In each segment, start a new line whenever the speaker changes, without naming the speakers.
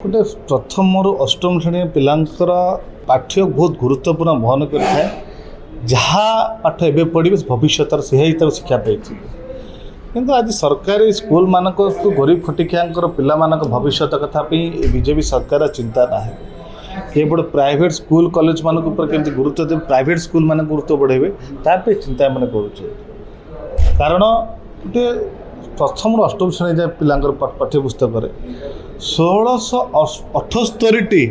गोटे प्रथम रु अष्टम श्रेणी पिलांकर पाठ्य बहुत गुरुत्वपूर्ण बहन करें जहाँ पाठ एवं पढ़े भविष्य से ही शिक्षा पाई किंतु आज सरकारी स्कूल मानक गरीब खटिकिया पिला भविष्य कथा बीजेपी सरकार चिंता ना केवल प्राइवेट स्कूल कॉलेज मान केमती गुरुत्व देवे प्राइवेट स्कूल मान गुरुत्व बढ़ेबे ताप चिंता मैंने कारण गोटे प्रथम रु अष्टम श्रेणी जाए पिलांकर पाठ्यपुस्तक 1678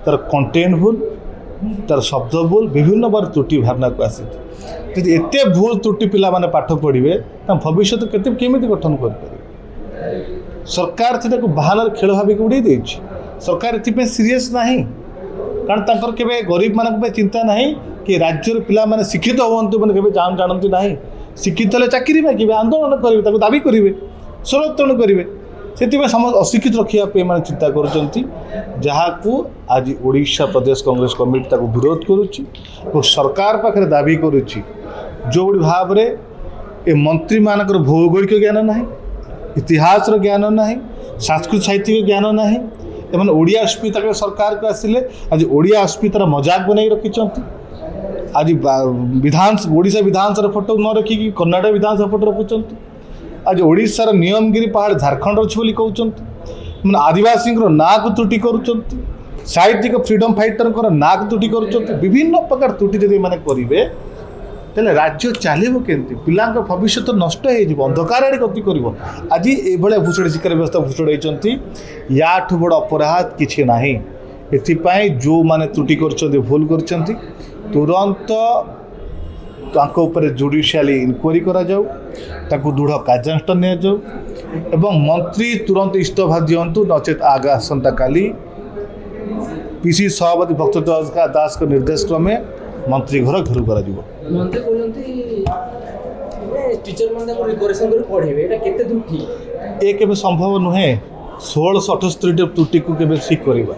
तार कंटेंट भूल तार शब्द भूल विभिन्न बार त्रुटि भावना को आसी एत भूल त्रुटि पिला माने पाठ पढ़े भविष्य केमी गठन कर सरकार से बाहाना खेल भाविक उड़े दे सरकार ए सीरीयस ना कारण के गरीब मान चिंता ना कि राज्य पिला माने शिक्षित हूँ मैंने जानती ना शिक्षित हेल्ले चाकरी मागे आंदोलन करेंगे दाबी करेंगे समर्थन करेंगे से समस्त अशिक्षित रखापी मैंने चिंता करूँ आज ओडिशा प्रदेश कांग्रेस कमिटी विरोध करुच्ची सरकार पाखे दाबी करुच्ची जो भाव में मंत्री मानक भौगोलिक ज्ञान ना इतिहास ज्ञान ना सांस्कृतिक साहित्यिक ज्ञान ना एम ओडिया अस्मिता सरकार को आसिले आज ओडिया अस्मितार मजाक बनाई रखिंट आज ओडिशा विधानसभा फोटो न रखिकी कर्णाटक विधानसभा फोटो रखुंट आज ओडिशार नियमगिरी पहाड़ झारखंड अच्छे बोली कहते मैंने आदिवासी ना को त्रुटि कर साहित्यिक फ्रीडम फाइटर ना को त्रुटि कर विभिन्न प्रकार त्रुटि जब मैंने करेंगे तेल राज्य चलो केमती पिला भविष्य नष्ट हो अंधकार आड़े गति कर आज ये भूषण शिक्षा व्यवस्था भूषण या बड़ अपराध किसी ना एपाई जो मैंने त्रुटि कर भूल कर तुरंत जुडिशियल इनक्वारी करा जाऊ दृढ़ कार्यानुष्ठान नि जाऊ एवं मंत्री तुरंत इस्तीफा दिंतु नचेत आसंता काली पीसी सभापति भक्त दास के निर्देश क्रमे मंत्री घर घेरू कर संभव नुहे 1678 त्रुटि को ठीक करवा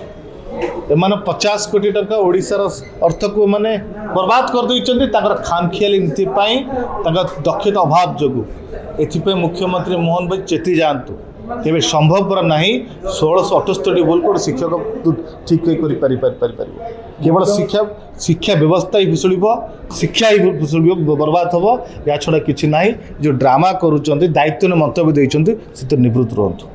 एम 50 कोटी टका ओडिशार अर्थ को माने बर्बाद कर देइछन्ती खामखियाली नीति दक्षता अभाव जो एथि मुख्यमंत्री मोहन भाई चेती जातु केवे संभवपर ना 1678 बोल को शिक्षक ठीक केवल शिक्षा व्यवस्था ही भूषुड़ शिक्षा ही भूषुड़ बर्बाद हम या छड़ा कि ना जो ड्रामा करुँच दायित्व मंतव्य देते से निवृत्त रुहतु।